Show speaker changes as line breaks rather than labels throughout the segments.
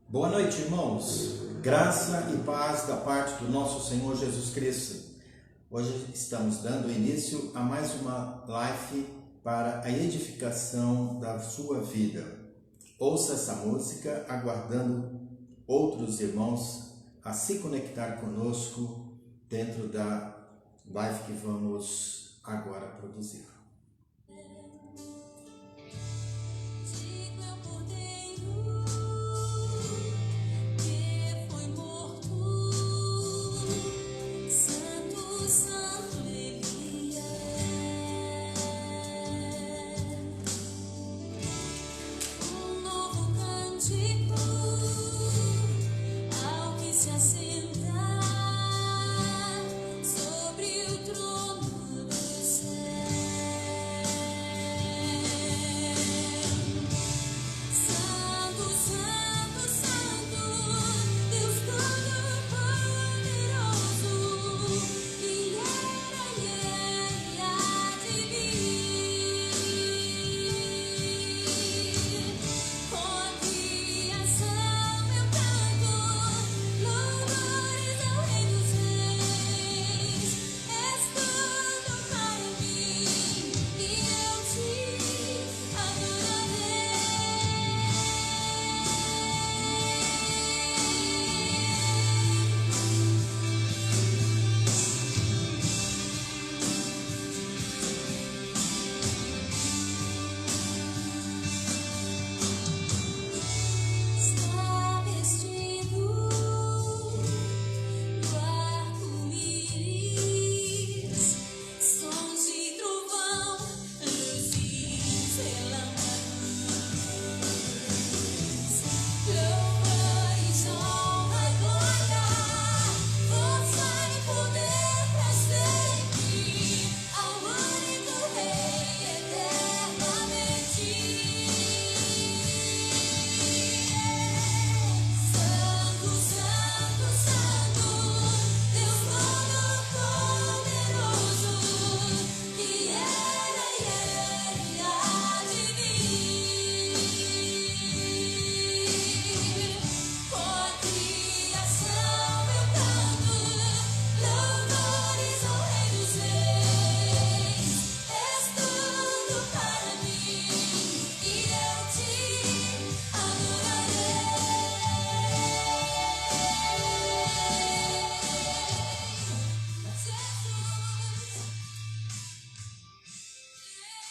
Boa noite, irmãos. Graça e paz da parte do nosso Senhor Jesus Cristo. Hoje estamos dando início a mais uma live para a edificação da sua vida. Ouça essa música, aguardando outros irmãos a se conectar conosco dentro da live que vamos agora produzir.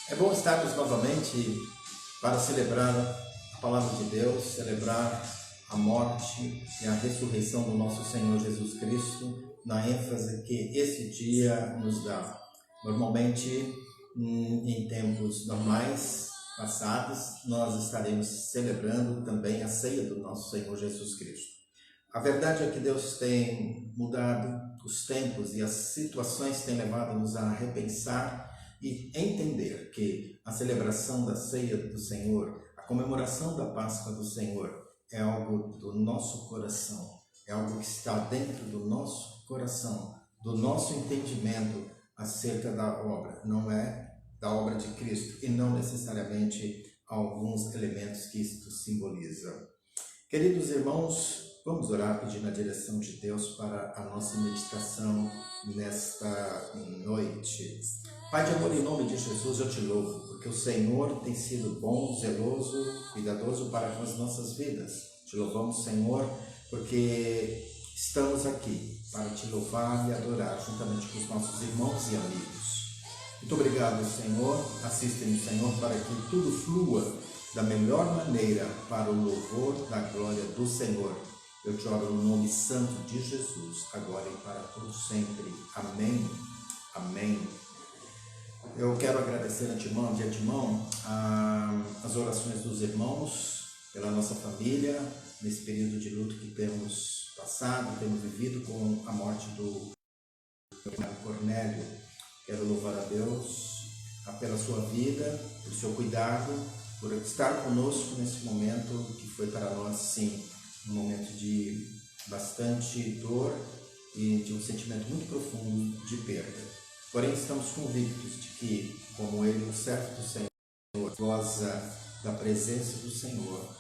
É bom estarmos novamente para celebrar a Palavra de Deus, celebrar a morte e a ressurreição do nosso Senhor Jesus Cristo, na ênfase que esse dia nos dá. Normalmente, em tempos normais, passados, nós estaremos celebrando também a ceia do nosso Senhor Jesus Cristo. A verdade é que Deus tem mudado os tempos e as situações têm levado-nos a repensar e entender que a celebração da ceia do Senhor, a comemoração da Páscoa do Senhor é algo do nosso coração, é algo que está dentro do nosso coração, do nosso entendimento acerca da obra, não é da obra de Cristo e não necessariamente alguns elementos que isto simboliza. Queridos irmãos, vamos orar pedindo a direção de Deus para a nossa meditação nesta noite. Pai de amor, em nome de Jesus eu te louvo, porque o Senhor tem sido bom, zeloso, cuidadoso para com as nossas vidas. Te louvamos, Senhor, porque estamos aqui para te louvar e adorar juntamente com os nossos irmãos e amigos. Muito obrigado, Senhor. Assiste-nos, Senhor, para que tudo flua da melhor maneira para o louvor da glória do Senhor. Eu te oro no nome santo de Jesus, agora e para todos sempre. Amém. Amém. Eu quero agradecer de antemão as orações dos irmãos pela nossa família, nesse período de luto que temos passado, temos vivido com a morte do Cornélio. Quero louvar a Deus pela sua vida, pelo seu cuidado, por estar conosco nesse momento que foi para nós, sim, um momento de bastante dor e de um sentimento muito profundo de perda. Porém, estamos convictos de que, como ele, o servo do Senhor, goza da presença do Senhor,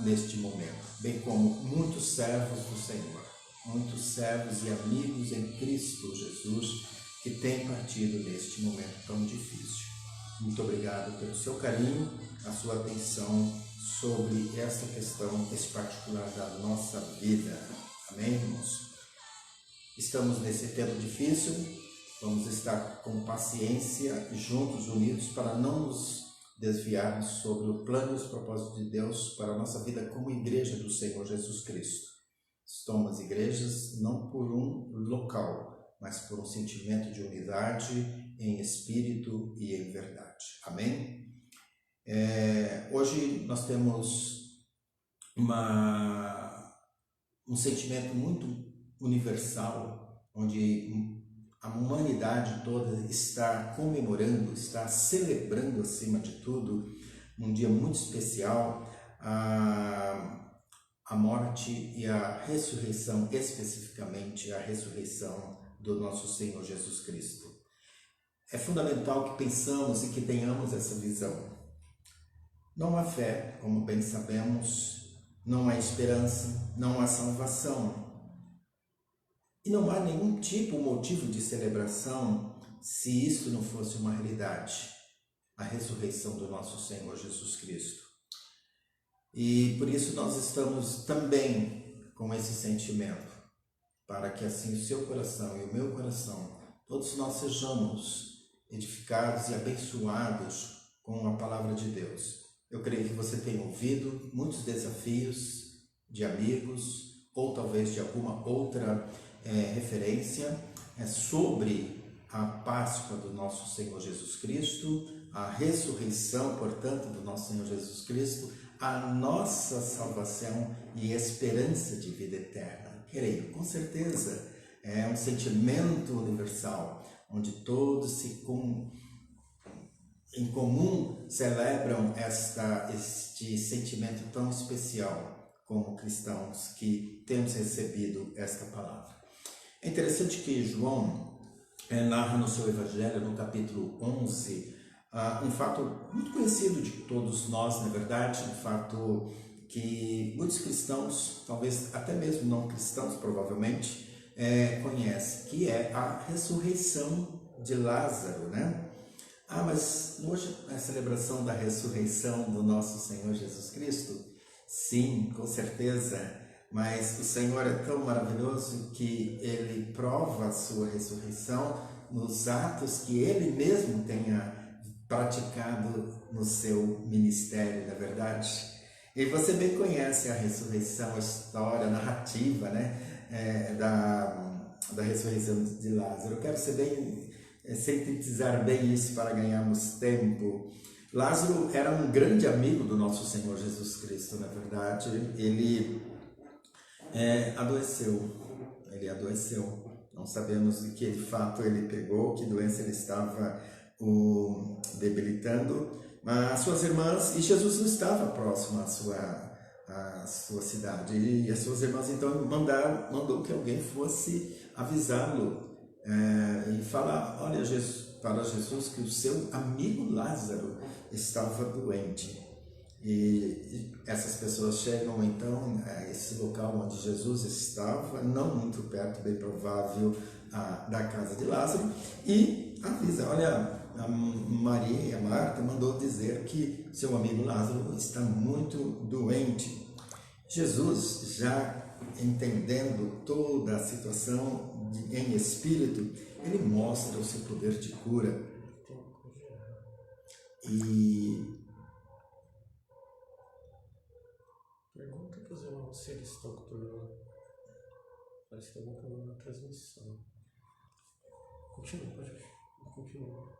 neste momento, bem como muitos servos do Senhor, muitos servos e amigos em Cristo Jesus que têm partido neste momento tão difícil. Muito obrigado pelo seu carinho, a sua atenção sobre essa questão, esse particular da nossa vida. Amém, irmãos? Estamos nesse tempo difícil, vamos estar com paciência, juntos, unidos, para não nos desviarmos sobre o plano e os propósitos de Deus para a nossa vida como igreja do Senhor Jesus Cristo. Somos igrejas não por um local, mas por um sentimento de unidade em espírito e em verdade. Amém? Hoje nós temos um sentimento muito universal, onde a humanidade toda está comemorando, está celebrando acima de tudo, num dia muito especial, a morte e a ressurreição, especificamente a ressurreição do nosso Senhor Jesus Cristo. É fundamental que pensamos e que tenhamos essa visão. Não há fé, como bem sabemos, não há esperança, não há salvação. E não há nenhum tipo, motivo de celebração se isso não fosse uma realidade, a ressurreição do nosso Senhor Jesus Cristo. E por isso nós estamos também com esse sentimento, para que assim o seu coração e o meu coração, todos nós sejamos edificados e abençoados com a palavra de Deus. Eu creio que você tem ouvido muitos desafios de amigos, ou talvez de alguma outra referência sobre a Páscoa do nosso Senhor Jesus Cristo, a ressurreição, portanto, do nosso Senhor Jesus Cristo, a nossa salvação e esperança de vida eterna. Creio, com certeza, é um sentimento universal, onde todos em comum celebram este sentimento tão especial como cristãos que temos recebido esta palavra. É interessante que João narra no seu Evangelho, no capítulo 11, um fato muito conhecido de todos nós, na verdade, um fato que muitos cristãos, talvez até mesmo não cristãos, provavelmente, conhecem, que é a ressurreição de Lázaro, né? Mas hoje é a celebração da ressurreição do nosso Senhor Jesus Cristo? Sim, com certeza, mas o Senhor é tão maravilhoso que Ele prova a sua ressurreição nos atos que Ele mesmo tenha praticado no seu ministério, na verdade. E você bem conhece a ressurreição, a história, a narrativa, né, da ressurreição de Lázaro. Eu quero sintetizar bem isso para ganharmos tempo. Lázaro era um grande amigo do nosso Senhor Jesus Cristo, na verdade. Ele adoeceu. Não sabemos de que fato ele pegou, que doença ele estava o debilitando, mas suas irmãs, e Jesus não estava próximo à sua cidade, e as suas irmãs então mandou que alguém fosse avisá-lo e falar, olha, para Jesus que o seu amigo Lázaro estava doente. E essas pessoas chegam então a esse local onde Jesus estava, não muito perto, bem provável, da casa de Lázaro, e avisa, olha, a Maria e a Marta mandou dizer que seu amigo Lázaro está muito doente. Jesus, já entendendo toda a situação em espírito, ele mostra o seu poder de cura. E
pergunta para os irmãos se eles estão por... Parece que tem algum problema na transmissão. Continua.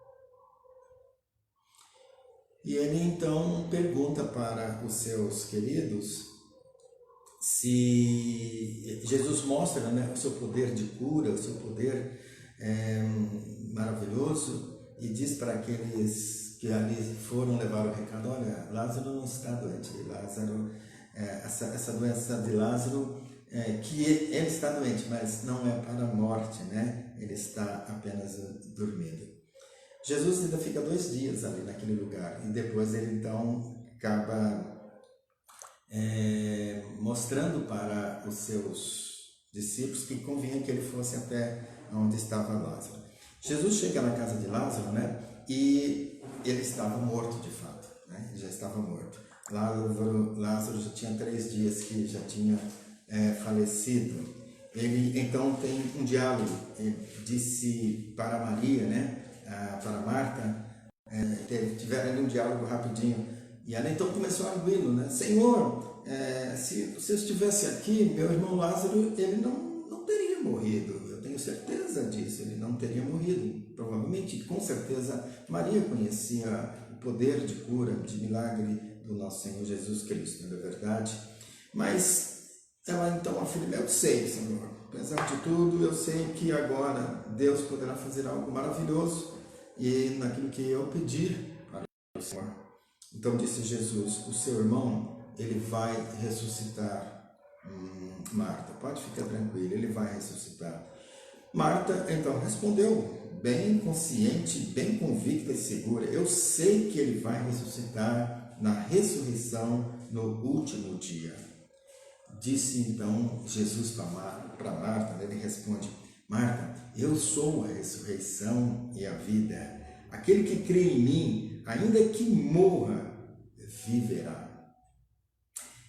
E ele então pergunta para os seus queridos se Jesus mostra, né, o seu poder de cura, o seu poder maravilhoso, e diz para aqueles que ali foram levar o recado, olha, Lázaro não está doente, Lázaro, essa doença de Lázaro, que ele está doente, mas não é para a morte, né? Ele está apenas dormindo. Jesus ainda fica 2 dias ali naquele lugar, e depois ele então acaba mostrando para os seus discípulos que convinha que ele fosse até onde estava Lázaro. Jesus chega na casa de Lázaro, né? E ele estava morto de fato, né? Ele já estava morto. Lázaro já tinha 3 dias que já tinha falecido. Ele então tem um diálogo. Ele disse para Maria, né? Para Marta, tiveram ali um diálogo rapidinho. E ela então começou a arguí-lo, né? Senhor, se eu estivesse aqui, meu irmão Lázaro, ele não teria morrido. Eu tenho certeza disso, ele não teria morrido. Provavelmente, com certeza, Maria conhecia o poder de cura, de milagre do nosso Senhor Jesus Cristo, não é verdade? Mas ela então afirma: eu sei, Senhor, apesar de tudo, eu sei que agora Deus poderá fazer algo maravilhoso e naquilo que eu pedir para o Senhor. Então disse Jesus: o seu irmão, ele vai ressuscitar. Marta, pode ficar tranquila, ele vai ressuscitar. Marta então respondeu, bem consciente, bem convicta e segura: eu sei que ele vai ressuscitar na ressurreição no último dia. Disse então Jesus para Marta, né? Ele responde: Marta, eu sou a ressurreição e a vida. Aquele que crê em mim, ainda que morra, viverá.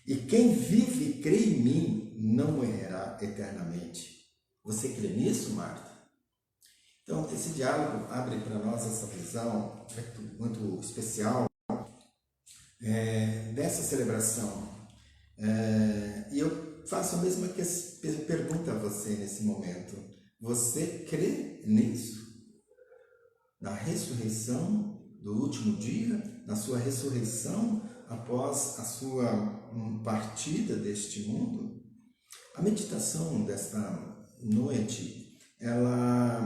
E quem vive e crê em mim, não morrerá eternamente. Você crê nisso, Marta? Então, esse diálogo abre para nós essa visão muito especial dessa celebração. E eu faço a mesma pergunta a você nesse momento. Você crê nisso? Na ressurreição do último dia? Na sua ressurreição após a sua partida deste mundo? A meditação desta noite, ela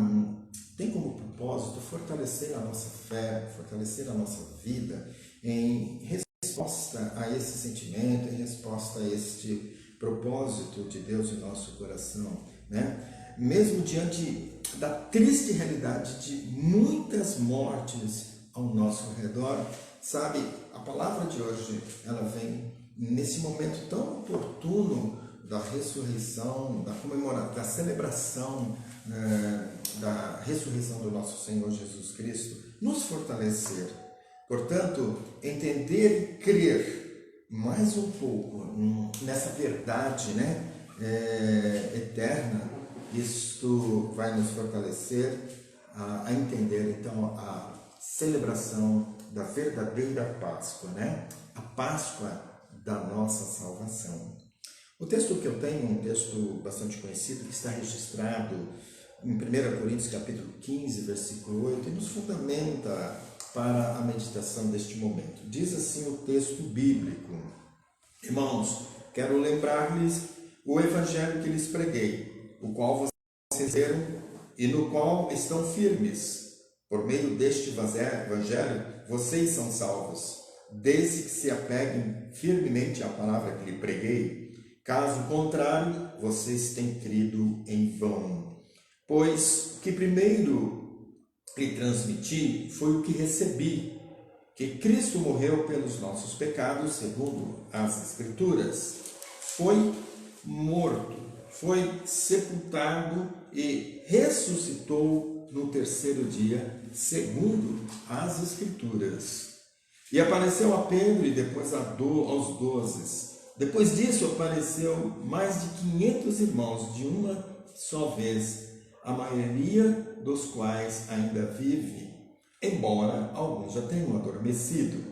tem como propósito fortalecer a nossa fé, fortalecer a nossa vida em resposta a esse sentimento, em resposta a este propósito de Deus em nosso coração, né? Mesmo diante da triste realidade de muitas mortes ao nosso redor, sabe, a palavra de hoje, ela vem nesse momento tão oportuno da ressurreição, da comemoração, da celebração da ressurreição do nosso Senhor Jesus Cristo, nos fortalecer. Portanto, entender e crer mais um pouco nessa verdade, né, eterna, isto vai nos fortalecer a entender então a celebração da verdadeira Páscoa, né? A Páscoa da nossa salvação. O texto que eu tenho é um texto bastante conhecido, que está registrado em 1 Coríntios capítulo 15, versículo 8, e nos fundamenta para a meditação deste momento. Diz assim o texto bíblico: irmãos, quero lembrar-lhes o evangelho que lhes preguei, o qual vocês viram e no qual estão firmes. Por meio deste evangelho, vocês são salvos, desde que se apeguem firmemente à palavra que lhe preguei. Caso contrário, vocês têm crido em vão. Pois o que primeiro lhe transmiti foi o que recebi, que Cristo morreu pelos nossos pecados, segundo as Escrituras. Foi morto, foi sepultado e ressuscitou no terceiro dia, segundo as Escrituras. E apareceu a Pedro e depois aos 12. Depois disso apareceu mais de 500 irmãos de uma só vez, a maioria dos quais ainda vive, embora alguns já tenham adormecido.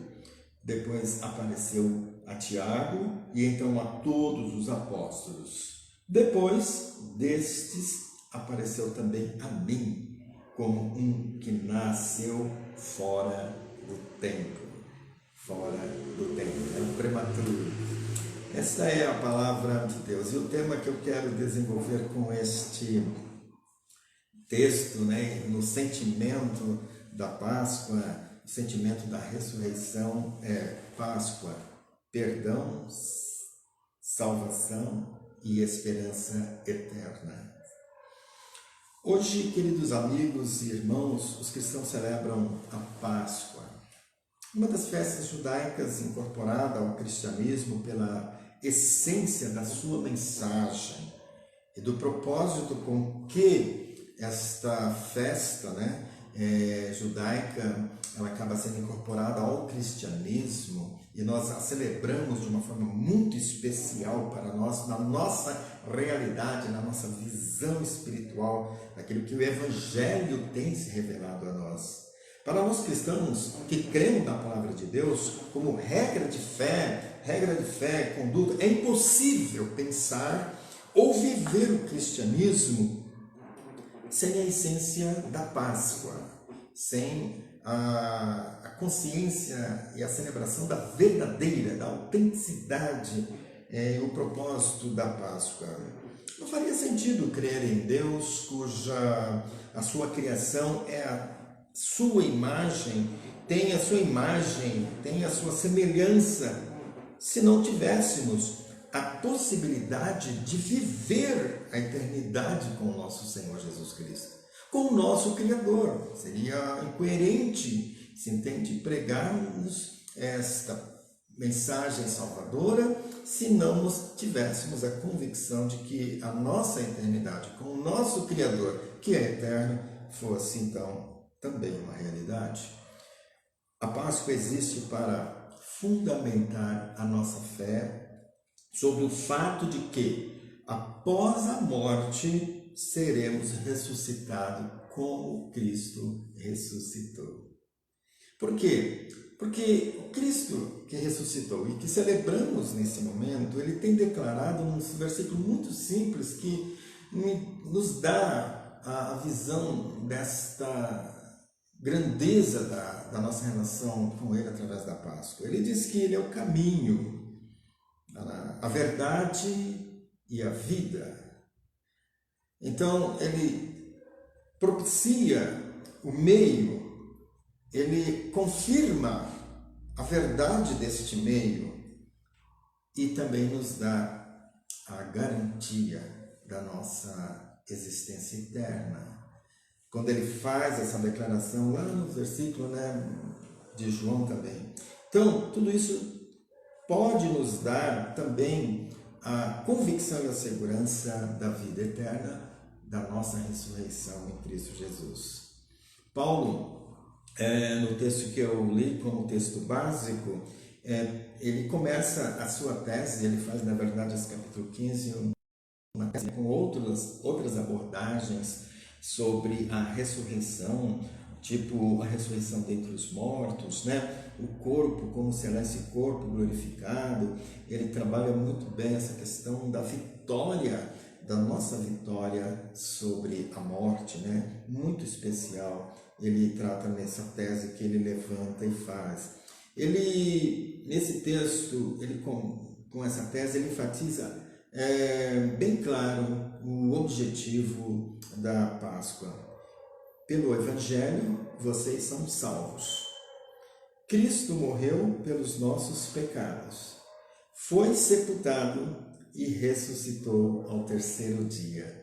Depois apareceu a Tiago e então a todos os apóstolos. Depois destes apareceu também a mim, como um que nasceu fora do tempo. Fora do tempo, é um prematuro. Esta é a palavra de Deus. E o tema que eu quero desenvolver com este texto, né, no sentimento da Páscoa, o sentimento da ressurreição, é Páscoa, perdão, salvação e esperança eterna. Hoje, queridos amigos e irmãos, os cristãos celebram a Páscoa, uma das festas judaicas incorporada ao cristianismo pela essência da sua mensagem e do propósito com que esta festa, né, judaica, ela acaba sendo incorporada ao cristianismo, e nós a celebramos de uma forma muito especial para nós, na nossa realidade, na nossa visão espiritual, daquilo que o Evangelho tem se revelado a nós. Para nós cristãos que cremos na palavra de Deus como regra de fé, conduta, é impossível pensar ou viver o cristianismo sem a essência da Páscoa, sem a consciência e a celebração da verdadeira, da autenticidade, o propósito da Páscoa. Não faria sentido crer em Deus cuja a sua criação é a sua imagem, tem a sua semelhança, se não tivéssemos a possibilidade de viver a eternidade com o nosso Senhor Jesus Cristo, com o nosso Criador. Seria incoerente, se entende, pregarmos esta mensagem salvadora se não tivéssemos a convicção de que a nossa eternidade com o nosso Criador, que é eterno, fosse então também uma realidade. A Páscoa existe para fundamentar a nossa fé sobre o fato de que, após a morte, seremos ressuscitados como Cristo ressuscitou. Por quê? Porque o Cristo que ressuscitou e que celebramos nesse momento, ele tem declarado num versículo muito simples que nos dá a visão desta grandeza da nossa relação com ele através da Páscoa. Ele diz que ele é o caminho, a verdade e a vida. Então, ele propicia o meio, ele confirma a verdade deste meio e também nos dá a garantia da nossa existência eterna. Quando ele faz essa declaração lá no versículo, de João também. Então, tudo isso pode nos dar também a convicção e a segurança da vida eterna, da nossa ressurreição em Cristo Jesus. Paulo, no texto que eu li como texto básico, ele começa a sua tese, ele faz, na verdade, esse capítulo 15, uma tese com outras abordagens sobre a ressurreição, tipo a ressurreição dentre os mortos, o corpo como celeste corpo glorificado. Ele trabalha muito bem essa questão da vitória, da nossa vitória sobre a morte, muito especial. Ele trata nessa tese que ele levanta e faz. Ele, nesse texto, com essa tese, ele enfatiza bem claro o objetivo da Páscoa. Pelo Evangelho, vocês são salvos. Cristo morreu pelos nossos pecados, foi sepultado e ressuscitou ao terceiro dia.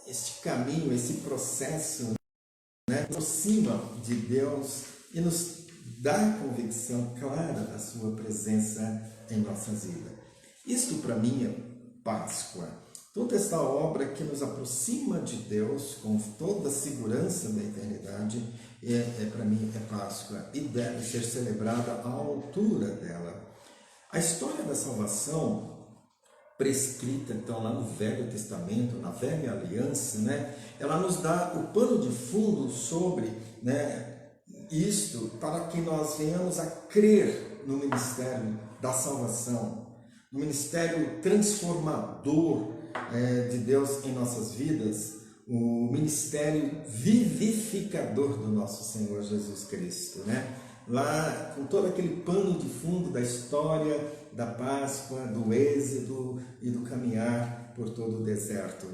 Este caminho, esse processo, aproxima de Deus e nos dá a convicção clara da sua presença em nossas vidas. Isto para mim é Páscoa. Toda esta obra que nos aproxima de Deus com toda a segurança da eternidade, para mim é Páscoa e deve ser celebrada à altura dela. A história da salvação prescrita então lá no Velho Testamento, na Velha Aliança, ela nos dá o pano de fundo sobre isto, para que nós venhamos a crer no ministério da salvação, no ministério transformador de Deus em nossas vidas, o ministério vivificador do nosso Senhor Jesus Cristo, Lá, com todo aquele pano de fundo da história da Páscoa, do êxodo e do caminhar por todo o deserto,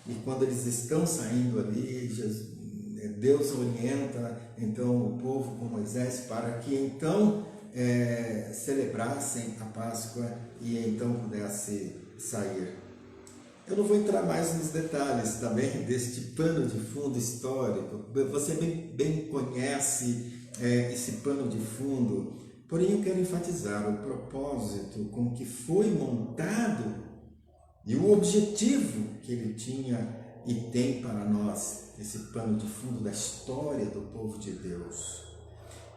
E quando eles estão saindo ali, Deus orienta então o povo com Moisés para que então celebrassem a Páscoa e então pudesse sair. Eu não vou entrar mais nos detalhes também deste pano de fundo histórico. Você bem conhece esse pano de fundo, Porém, eu quero enfatizar o propósito com que foi montado e o objetivo que ele tinha e tem para nós, esse pano de fundo da história do povo de Deus.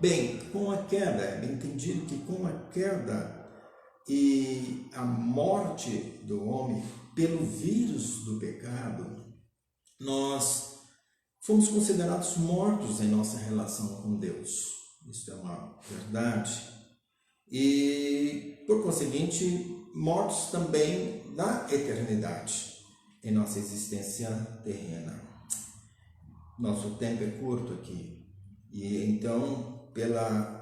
Bem, com a queda, é bem entendido que com a queda e a morte do homem pelo vírus do pecado, nós fomos considerados mortos em nossa relação com Deus. Isso é uma verdade. E, por conseguinte, mortos também na eternidade, em nossa existência terrena. Nosso tempo é curto aqui. E então,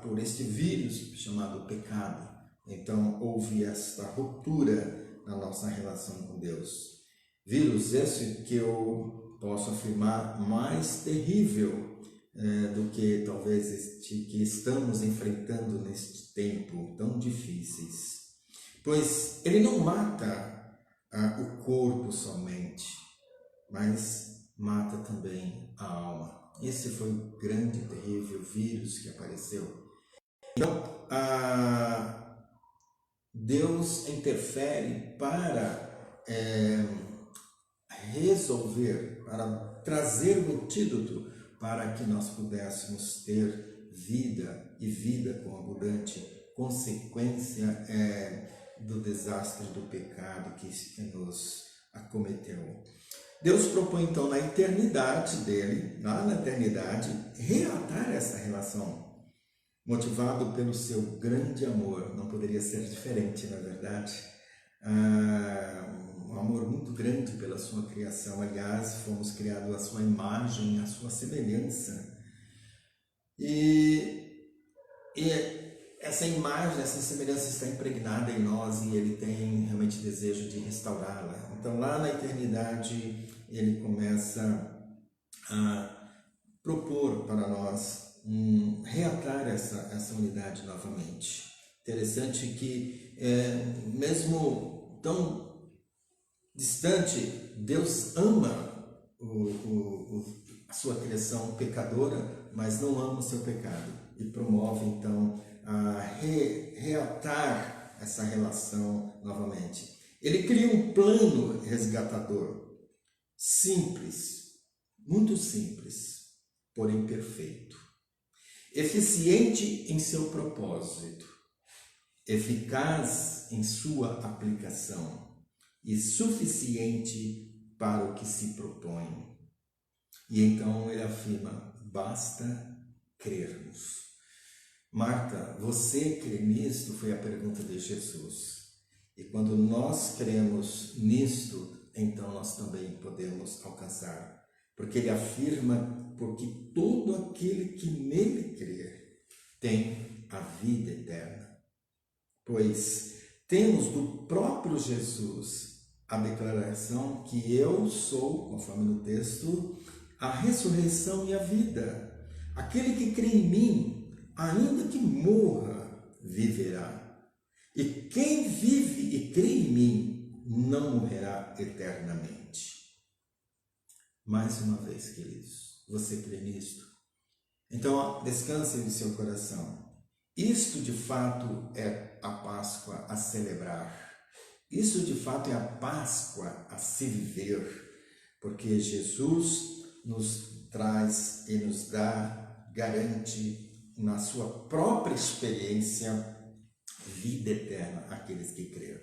por este vírus chamado pecado, então houve esta ruptura na nossa relação com Deus. Vírus esse que eu posso afirmar mais terrível do que talvez este que estamos enfrentando neste tempo tão difíceis. Pois ele não mata o corpo somente, mas mata também a alma. Esse foi o grande e terrível vírus que apareceu. Então, Deus interfere para resolver, para trazer um antídoto para que nós pudéssemos ter vida e vida com abundante consequência do desastre do pecado que nos acometeu. Deus propõe então na eternidade dele, lá na eternidade, reatar essa relação, motivado pelo seu grande amor. Não poderia ser diferente, na verdade. Um amor muito grande pela sua criação. Aliás, fomos criados à sua imagem, à sua semelhança. E essa imagem, essa semelhança está impregnada em nós e ele tem realmente desejo de restaurá-la. Então, lá na eternidade, ele começa a propor para nós reatar essa unidade novamente. Interessante que, mesmo tão distante, Deus ama a sua criação pecadora, mas não ama o seu pecado e promove então a reatar essa relação novamente. Ele cria um plano resgatador, simples, muito simples, porém perfeito, eficiente em seu propósito, eficaz em sua aplicação e suficiente para o que se propõe. E então ele afirma: basta crermos. Marta, você crê nisto? Foi a pergunta de Jesus. E quando nós cremos nisto, então nós também podemos alcançar. Porque ele afirma: porque todo aquele que nele crer tem a vida eterna. Pois temos do próprio Jesus a declaração que eu sou, conforme no texto, a ressurreição e a vida. Aquele que crê em mim, ainda que morra, viverá. E quem vive e crê em mim, não morrerá eternamente. Mais uma vez, queridos, você crê nisto? Então, descanse em seu coração. Isto, de fato, é a Páscoa a celebrar. Isso, de fato, é a Páscoa a se viver. Porque Jesus nos traz e nos dá, garante na sua própria experiência vida eterna àqueles que creram.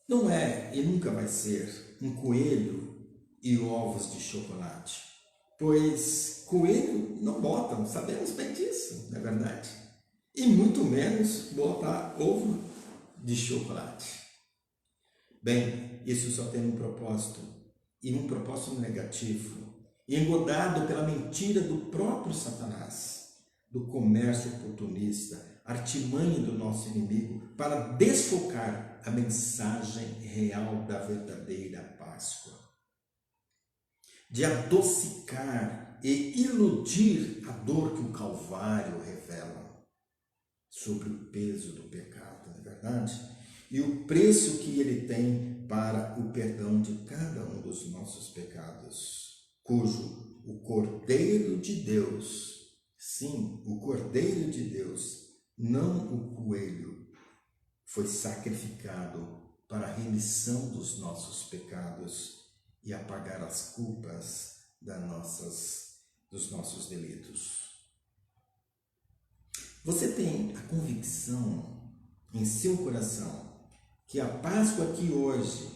Não é e nunca vai ser um coelho e ovos de chocolate, pois coelho não botam, sabemos bem disso, não é verdade? E muito menos botar ovo de chocolate. Bem, isso só tem um propósito, e um propósito negativo, engodado pela mentira do próprio Satanás, do comércio oportunista, artimanha do nosso inimigo, para desfocar a mensagem real da verdadeira Páscoa, de adocicar e iludir a dor que o Calvário revela sobre o peso do pecado, não é verdade? E o preço que ele tem para o perdão de cada um dos nossos pecados, cujo o Cordeiro de Deus, sim, o Cordeiro de Deus, não o coelho, foi sacrificado para a remissão dos nossos pecados e apagar as culpas dos nossos delitos. Você tem a convicção em seu coração que a Páscoa que hoje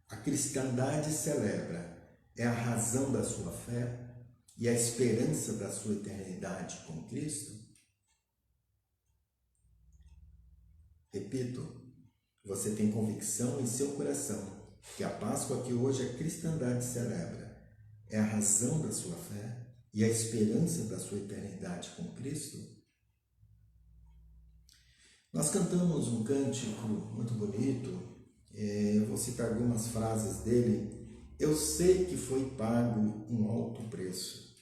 a cristandade celebra é a razão da sua fé e a esperança da sua eternidade com Cristo? Repito, você tem convicção em seu coração que a Páscoa que hoje a cristandade celebra é a razão da sua fé e a esperança da sua eternidade com Cristo? Nós cantamos um cântico muito bonito, eu vou citar algumas frases dele. Eu sei que foi pago um alto preço,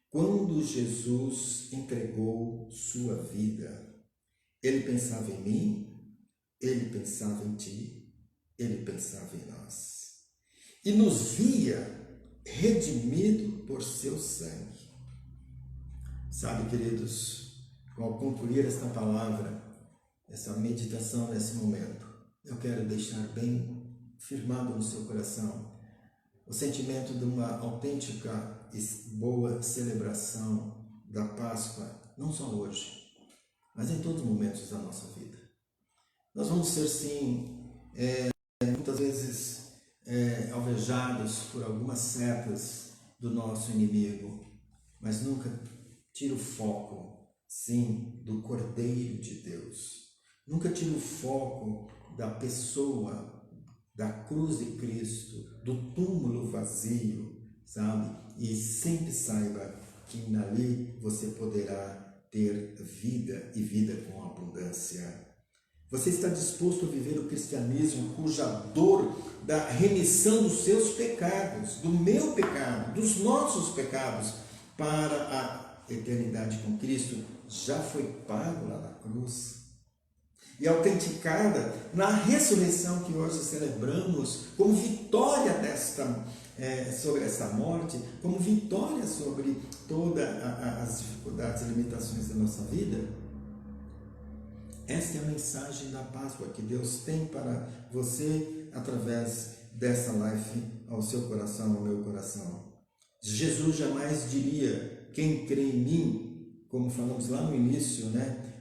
quando Jesus entregou sua vida. Ele pensava em mim, ele pensava em ti, ele pensava em nós. E nos via redimido por seu sangue. Sabe, queridos, ao concluir esta palavra, essa meditação nesse momento, eu quero deixar bem firmado no seu coração o sentimento de uma autêntica e boa celebração da Páscoa, não só hoje, mas em todos os momentos da nossa vida. Nós vamos ser, sim, muitas vezes alvejados por algumas setas do nosso inimigo, mas nunca tira o foco, sim, do Cordeiro de Deus. Nunca tira o foco da pessoa, da cruz de Cristo, do túmulo vazio, sabe? E sempre saiba que ali você poderá ter vida e vida com abundância. Você está disposto a viver o cristianismo cuja dor da remissão dos seus pecados, do meu pecado, dos nossos pecados, para a eternidade com Cristo, já foi pago lá na cruz e autenticada na ressurreição que hoje celebramos como vitória sobre essa morte, como vitória sobre todas as dificuldades e limitações da nossa vida. Esta é a mensagem da Páscoa que Deus tem para você através dessa live ao seu coração, ao meu coração. Jesus jamais diria: quem crê em mim, como falamos lá no início,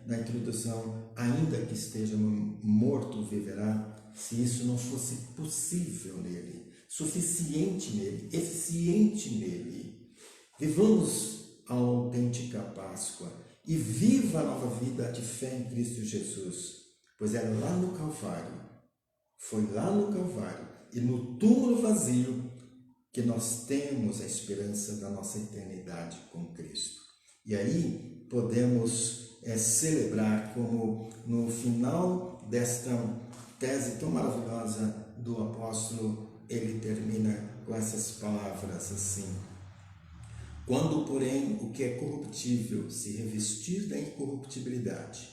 na introdução, ainda que esteja morto, viverá. Se isso não fosse possível nele, suficiente nele, eficiente nele. Vivamos a autêntica Páscoa e viva a nova vida de fé em Cristo Jesus, pois é lá no Calvário, foi lá no Calvário e no túmulo vazio que nós temos a esperança da nossa eternidade com Cristo. E aí podemos celebrar, como no final desta tese tão maravilhosa do apóstolo, ele termina com essas palavras assim: quando, porém, o que é corruptível se revestir da incorruptibilidade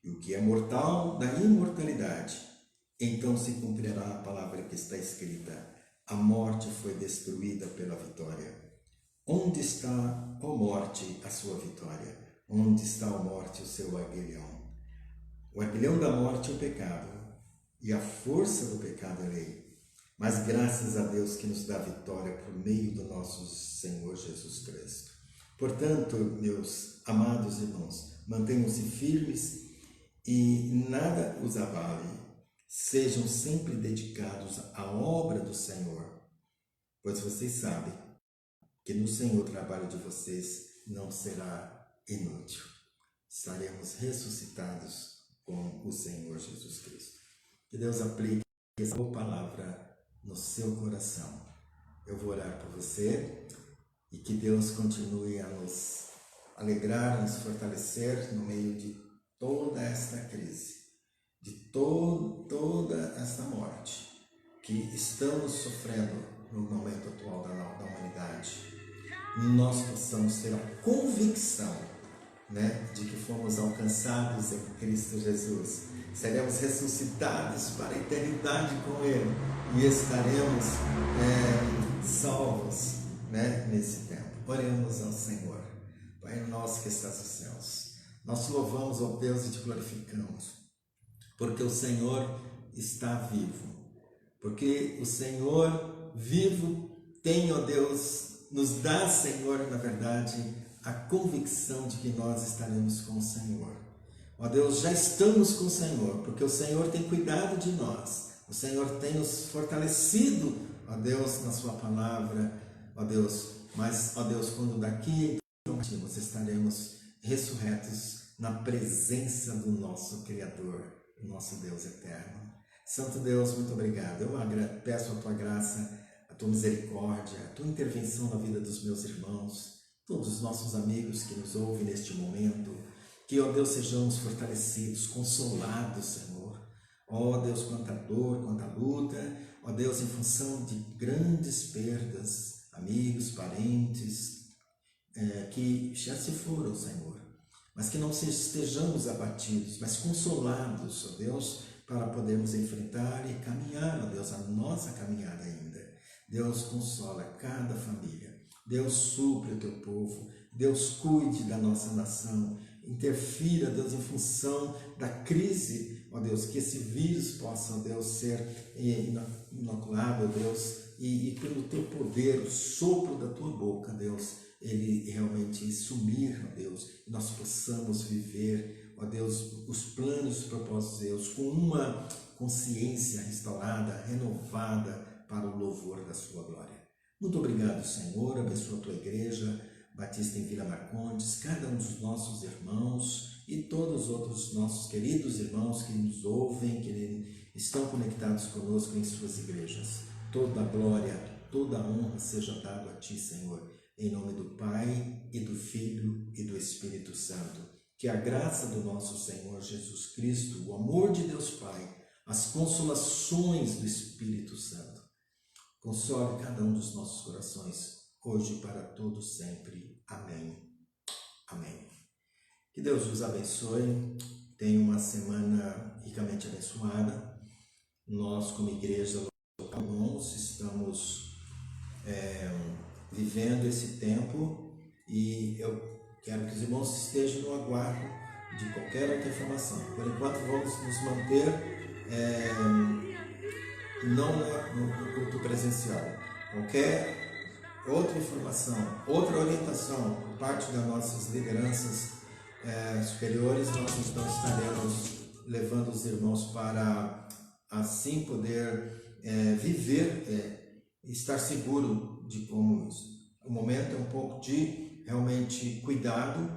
e o que é mortal da imortalidade, então se cumprirá a palavra que está escrita: a morte foi destruída pela vitória. Onde está, ó morte, a sua vitória? Onde está, ó morte, o seu aguilhão? O aguilhão da morte é o pecado, e a força do pecado é a lei. Mas graças a Deus que nos dá vitória por meio do nosso Senhor Jesus Cristo. Portanto, meus amados irmãos, mantenham-se firmes e nada os abale. Sejam sempre dedicados à obra do Senhor, pois vocês sabem que no Senhor o trabalho de vocês não será inútil. Estaremos ressuscitados com o Senhor Jesus Cristo. Que Deus aplique essa boa palavra no seu coração. Eu vou orar por você e que Deus continue a nos alegrar, a nos fortalecer no meio de toda esta crise, de toda esta morte que estamos sofrendo no momento atual da humanidade. Nós possamos ter a convicção, de que fomos alcançados em Cristo Jesus. Seremos ressuscitados para a eternidade com Ele e estaremos salvos nesse tempo. Oremos ao Senhor. Pai nosso que estás nos céus, Nós te louvamos, ó Deus, e te glorificamos, porque o Senhor está vivo. Porque o Senhor vivo tem, ó Deus, nos dá, Senhor, na verdade, a convicção de que nós estaremos com o Senhor. Ó Deus, já estamos com o Senhor, porque o Senhor tem cuidado de nós. O Senhor tem nos fortalecido, ó Deus, na sua palavra, ó Deus. Mas, ó Deus, quando daqui nós estaremos ressurretos na presença do nosso Criador, o nosso Deus eterno. Santo Deus, muito obrigado. Eu peço a tua graça, a tua misericórdia, a tua intervenção na vida dos meus irmãos, todos os nossos amigos que nos ouvem neste momento, que, ó Deus, sejamos fortalecidos, consolados, Senhor. Ó Deus, quanta dor, quanta luta, ó Deus, em função de grandes perdas, amigos, parentes, que já se foram, Senhor, mas que não estejamos abatidos, mas consolados, ó Deus, para podermos enfrentar e caminhar, ó Deus, a nossa caminhada ainda. Deus, consola cada família. Deus, supre o teu povo. Deus, cuide da nossa nação. Interfira, Deus, em função da crise, ó Deus, que esse vírus possa, ó Deus, ser inoculado, ó Deus, e pelo teu poder, o sopro da tua boca, Deus, ele realmente sumir, ó Deus, e nós possamos viver, ó Deus, os planos e os propósitos de Deus com uma consciência restaurada, renovada para o louvor da sua glória. Muito obrigado, Senhor, abençoa a tua igreja Batista em Vila Marcondes, cada um dos nossos irmãos e todos os outros nossos queridos irmãos que nos ouvem, que estão conectados conosco em suas igrejas. Toda a glória, toda a honra seja dada a ti, Senhor, em nome do Pai e do Filho e do Espírito Santo. Que a graça do nosso Senhor Jesus Cristo, o amor de Deus Pai, as consolações do Espírito Santo, console cada um dos nossos corações, hoje e para todos sempre. Amém. Amém. Que Deus vos abençoe. Tenha uma semana ricamente abençoada. Nós, como igreja local, irmãos, estamos vivendo esse tempo e eu quero que os irmãos estejam no aguardo de qualquer outra informação. Por enquanto, vamos nos manter não no culto presencial. Qualquer outra informação, outra orientação por parte das nossas lideranças superiores, nós então estaremos levando os irmãos para assim poder viver, estar seguro de como isso. O momento é um pouco de realmente cuidado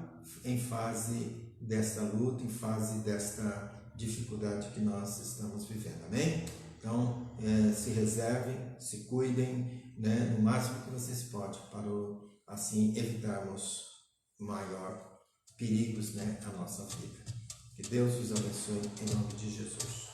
em fase desta luta, em fase desta dificuldade que nós estamos vivendo, amém? Então, se reservem, se cuidem, né, no máximo que vocês podem, para assim evitarmos maior perigos, né, à nossa vida. Que Deus os abençoe em nome de Jesus.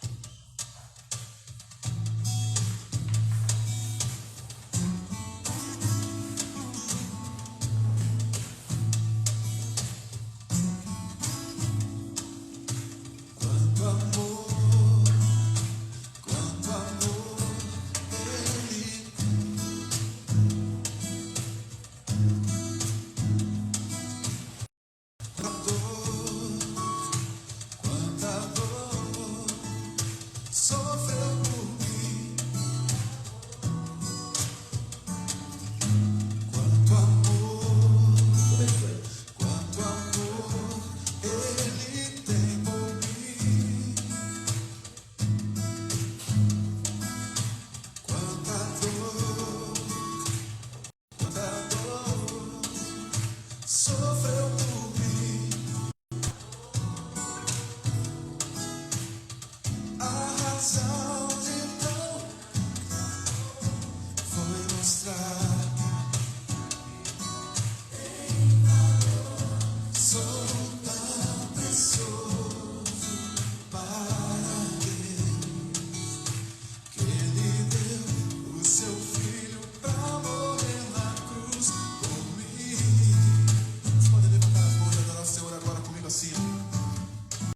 Foi mostrar